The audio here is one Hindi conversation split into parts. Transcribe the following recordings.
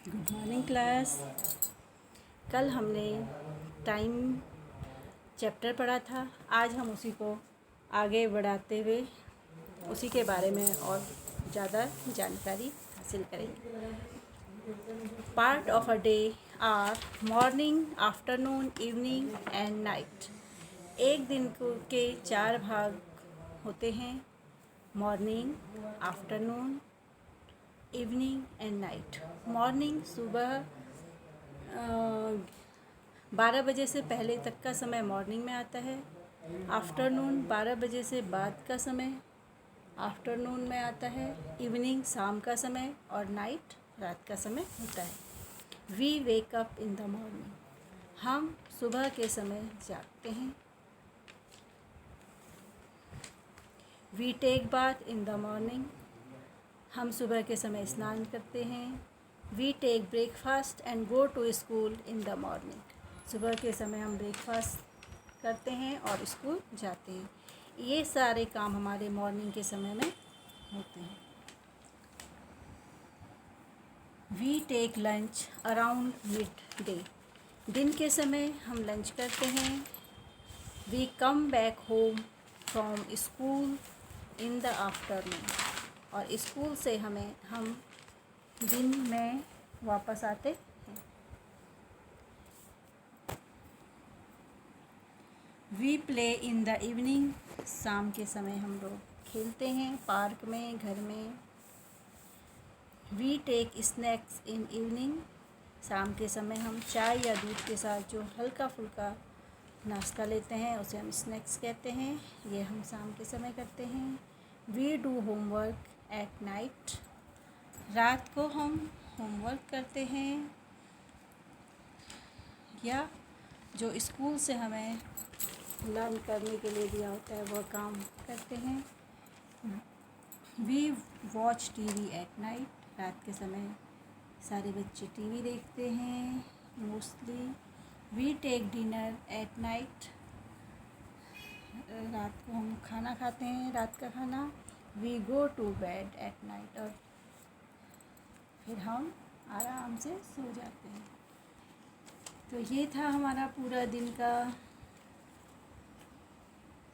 Good morning class. कल हमने टाइम चैप्टर पढ़ा था। आज हम उसी को आगे बढ़ाते हुए उसी के बारे में और ज़्यादा जानकारी हासिल करेंगे। Part of a day are morning, afternoon, evening and night. एक दिन के 4 भाग होते हैं: morning, afternoon, evening and night. Morning सुबह 12 बजे से पहले तक का समय मॉर्निंग में आता है। आफ्टरनून 12 बजे से बाद का समय आफ्टरनून में आता है। इवनिंग शाम का समय और नाइट रात का समय होता है। We wake up in the morning. हम सुबह के समय जागते हैं। We take bath in the morning. हम सुबह के समय स्नान करते हैं। We take breakfast and go to school in the morning. सुबह के समय हम ब्रेकफास्ट करते हैं और स्कूल जाते हैं। ये सारे काम हमारे मॉर्निंग के समय में होते हैं। We take lunch around midday. दिन के समय हम लंच करते हैं। We come back home from school in the afternoon. और स्कूल से हम दिन में वापस आते हैं। वी प्ले इन द इवनिंग। शाम के समय हम लोग खेलते हैं पार्क में, घर में। We take snacks in evening. शाम के समय हम चाय या दूध के साथ जो हल्का फुल्का नाश्ता लेते हैं उसे हम स्नैक्स कहते हैं। ये हम शाम के समय करते हैं। We do homework at night. रात को हम होमवर्क करते हैं या जो स्कूल से हमें लर्न करने के लिए दिया होता है वह काम करते हैं। We watch TV at night. रात के समय सारे बच्चे टीवी देखते हैं mostly. We take dinner at night. रात को हम खाना खाते हैं, रात का खाना। We go to bed at night. और फिर हम आराम से सो जाते हैं। तो ये था हमारा पूरा दिन का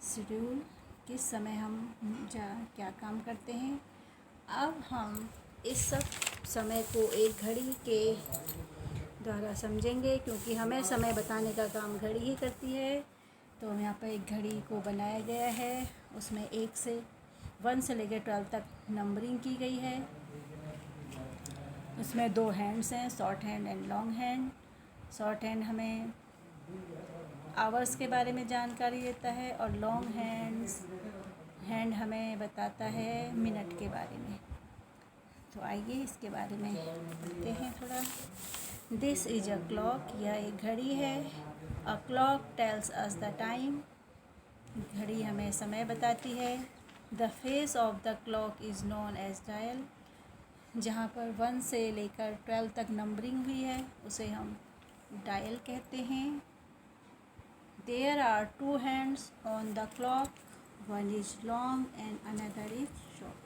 शेड्यूल, किस समय हम क्या काम करते हैं। अब हम इस सब समय को एक घड़ी के द्वारा समझेंगे, क्योंकि हमें समय बताने का काम घड़ी ही करती है। तो यहाँ पर एक घड़ी को बनाया गया है, उसमें 1 से लेकर 12 तक नंबरिंग की गई है। उसमें 2 हैंड्स हैं, short hand and long hand. Short hand हमें आवर्स के बारे में जानकारी देता है और लॉन्ग हैंड हमें बताता है मिनट के बारे में। तो आइए इसके बारे में पढ़ते हैं थोड़ा। This is a clock. यह एक घड़ी है। A clock tells us the time. घड़ी हमें समय बताती है। The face of the clock is known as dial. जहाँ पर 1 से लेकर 12 तक नंबरिंग हुई है उसे हम डायल कहते हैं। There are 2 hands on the clock, one is long and another is short.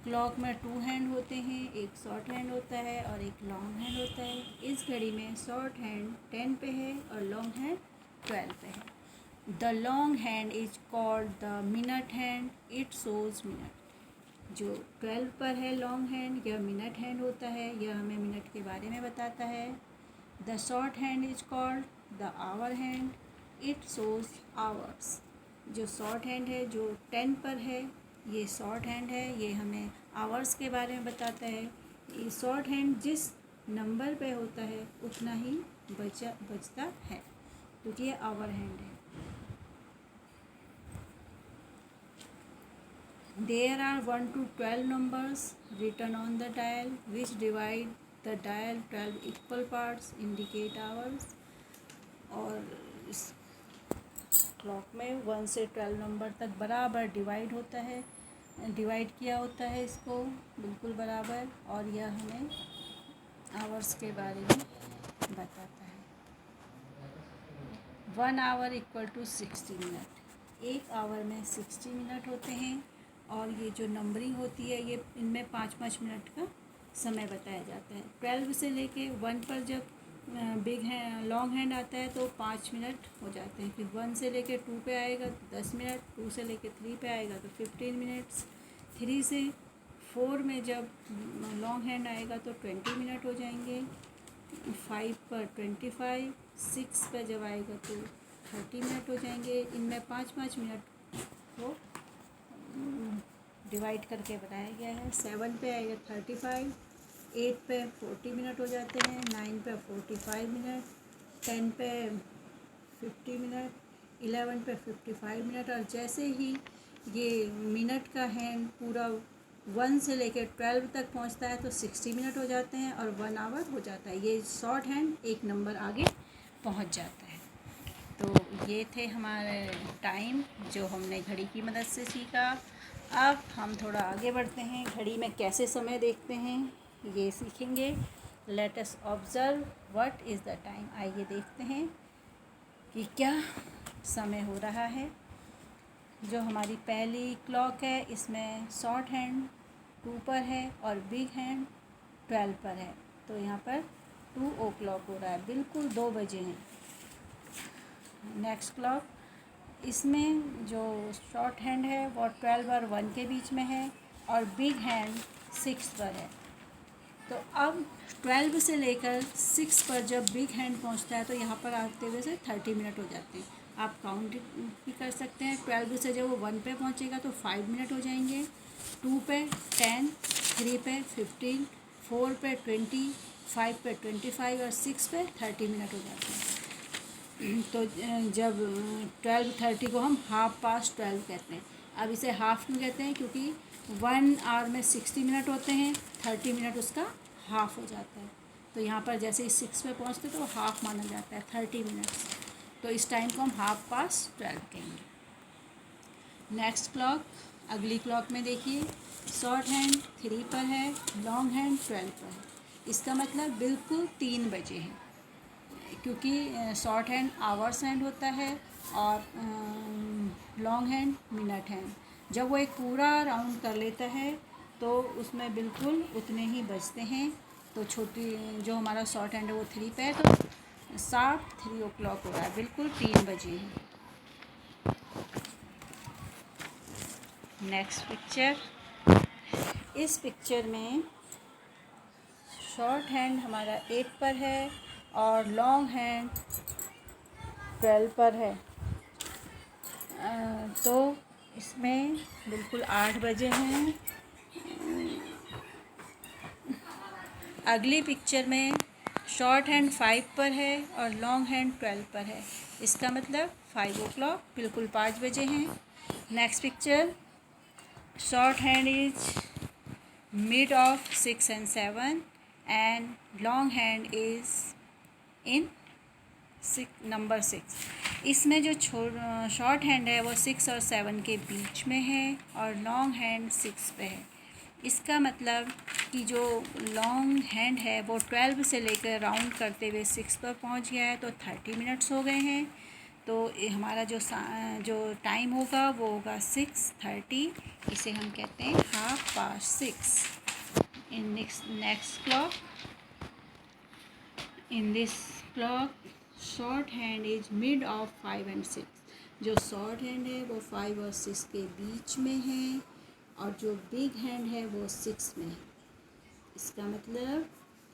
Clock में 2 हैंड होते हैं, एक शॉर्ट हैंड होता है और एक लॉन्ग हैंड होता है। इस घड़ी में शॉर्ट हैंड 10 पे है और लॉन्ग हैंड 12 पे है। The long hand is called the minute hand, it shows minute. जो 12 पर है लॉन्ग हैंड, यह मिनट हैंड होता है, यह हमें मिनट के बारे में बताता है। The short hand is called the hour hand, it shows hours. जो शॉर्ट हैंड है जो 10 पर है, ये शॉर्ट हैंड है, ये हमें आवर्स के बारे में बताता है। ये शॉर्ट हैंड जिस नंबर पे होता है उतना ही बचता है, क्योंकि ये आवर हैंड है। There are 1 to 12 numbers written on the dial which divide the dial 12 equal parts indicate hours। और इस क्लॉक में 1 से 12 नंबर तक बराबर डिवाइड किया होता है इसको बिल्कुल बराबर, और यह हमें आवर्स के बारे में बताता है। 1 hour equal to 60 minute. 1 hour में 60 मिनट होते हैं। और ये जो नंबरिंग होती है ये इनमें 5-5 मिनट का समय बताया जाता है। 12 से लेके 1 पर जब बिग हैंड लॉन्ग हैंड आता है तो 5 मिनट हो जाते हैं। फिर 1 से लेके 2 पे आएगा तो 10 मिनट, 2 से लेके 3 पे आएगा तो 15 मिनट्स, 3 से 4 में जब लॉन्ग हैंड आएगा तो 20 मिनट हो जाएंगे, 5 पर 25, 6 पर जब आएगा तो 30 मिनट हो जाएंगे। इनमें 5-5 मिनट को डिवाइड करके बताया गया है। 7 पे आएगा 35, 8 पे 40 मिनट हो जाते हैं, 9 पे 45 मिनट, 10 पे 50 मिनट, 11 पे 55 मिनट। और जैसे ही ये मिनट का हैंड पूरा 1 से लेकर 12 तक पहुंचता है तो 60 मिनट हो जाते हैं और 1 आवर हो जाता है। ये शॉर्ट हैंड एक नंबर आगे पहुंच जाता है। तो ये थे हमारे टाइम जो हमने घड़ी की मदद से सीखा। अब हम थोड़ा आगे बढ़ते हैं, घड़ी में कैसे समय देखते हैं ये सीखेंगे। Let us observe what is the time. आइए देखते हैं कि क्या समय हो रहा है। जो हमारी पहली क्लॉक है इसमें शॉर्ट हैंड 2 पर है और बिग हैंड 12 पर है, तो यहाँ पर 2 o'clock हो रहा है, बिल्कुल 2 बजे हैं। नेक्स्ट क्लॉक, इसमें जो शॉर्ट हैंड है वो 12 और 1 के बीच में है और बिग हैंड 6 पर है। तो अब 12 से लेकर 6 पर जब बिग हैंड पहुंचता है तो यहाँ पर आते हुए से 30 मिनट हो जाते हैं। आप काउंट भी कर सकते हैं। 12 से जब वो 1 पे पहुंचेगा तो 5 मिनट हो जाएंगे, 2 पे 10, 3 पे 15, 4 पे 20, 5 पे 25 और 6 पे 30 मिनट हो जाते हैं। तो जब 12:30 को हम 12:30 कहते हैं। अब इसे हाफ में कहते हैं क्योंकि 1 आवर में 60 मिनट होते हैं, 30 मिनट उसका हाफ हो जाता है। तो यहाँ पर जैसे ही 6 पे पहुँचते तो हाफ माना जाता है 30 मिनट्स। तो इस टाइम को हम 12:30 कहेंगे। नेक्स्ट क्लॉक, अगली क्लॉक में देखिए, शॉर्ट हैंड 3 पर है, लॉन्ग हैंड 12 पर है। इसका मतलब बिल्कुल 3 बजे हैं, क्योंकि शॉर्ट हैंड आवर्स हैंड होता है और लॉन्ग हैंड मिनट हैंड। जब वो एक पूरा राउंड कर लेता है तो उसमें बिल्कुल उतने ही बजते हैं। तो छोटी जो हमारा शॉर्ट हैंड है वो 3 पे है, तो 3 o'clock हो रहा है, बिल्कुल 3 बजे हैं। नेक्स्ट पिक्चर, इस पिक्चर में शॉर्ट हैंड हमारा 8 पर है और लॉन्ग हैंड 12 पर है। तो इसमें बिल्कुल 8 बजे हैं। अगली पिक्चर में शॉर्ट हैंड 5 पर है और लॉन्ग हैंड 12 पर है। इसका मतलब 5 o'clock, बिल्कुल 5 बजे हैं। Next picture, short hand is mid of 6 and 7 and long hand is in number 6। इसमें जो शॉर्ट हैंड है वो 6 और 7 के बीच में है और लॉन्ग हैंड 6 पे है। इसका मतलब कि जो लॉन्ग हैंड है वो 12 से लेकर राउंड करते हुए 6 पर पहुंच गया है, तो 30 मिनट्स हो गए हैं। तो हमारा जो टाइम होगा वो होगा 6:30। इसे हम कहते हैं 6:30। In next clock, in this clock short hand is mid of 5 and 6। जो शॉर्ट हैंड है वो 5 और 6 के बीच में है और जो बिग हैंड है वो 6 में है। इसका मतलब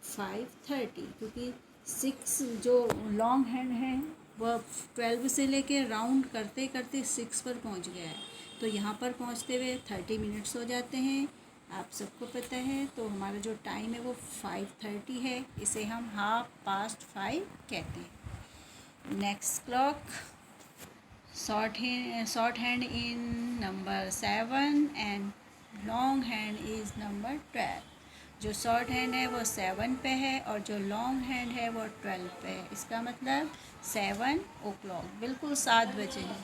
5:30, क्योंकि 6 जो लॉन्ग हैंड है वह 12 से लेके राउंड करते करते 6 पर पहुंच गया है, तो यहाँ पर पहुंचते हुए 30 मिनट्स हो जाते हैं, आप सबको पता है। तो हमारा जो टाइम है वो 5:30 है, इसे हम 5:30 कहते हैं। Next clock, short hand in number 7 and long hand is number 12। जो शॉर्ट हैंड है वो 7 पे है और जो लॉन्ग हैंड है वो 12 पे है। इसका मतलब 7 o'clock, बिल्कुल 7 बजे है।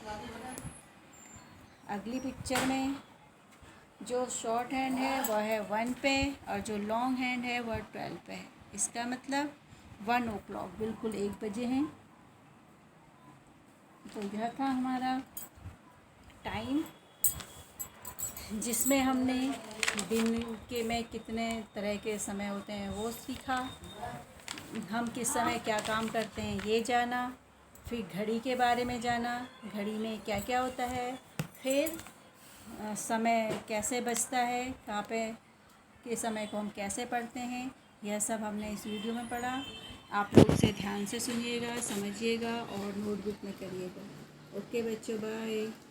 अगली पिक्चर में जो शॉर्ट हैंड है वह है 1 पे और जो लॉन्ग हैंड है वह 12 पे है। इसका मतलब 1 o'clock, बिल्कुल 1 बजे हैं। तो यह था हमारा टाइम जिसमें हमने दिन के में कितने तरह के समय होते हैं वो सीखा। हम किस समय क्या काम करते हैं ये जाना। फिर घड़ी के बारे में जाना, घड़ी में क्या क्या होता है। फिर समय कैसे बचता है, कहाँ पे के समय को हम कैसे पढ़ते हैं, यह सब हमने इस वीडियो में पढ़ा। आप लोग इसे ध्यान से सुनिएगा, समझिएगा और नोटबुक में करिएगा। ओके बच्चों, बाय।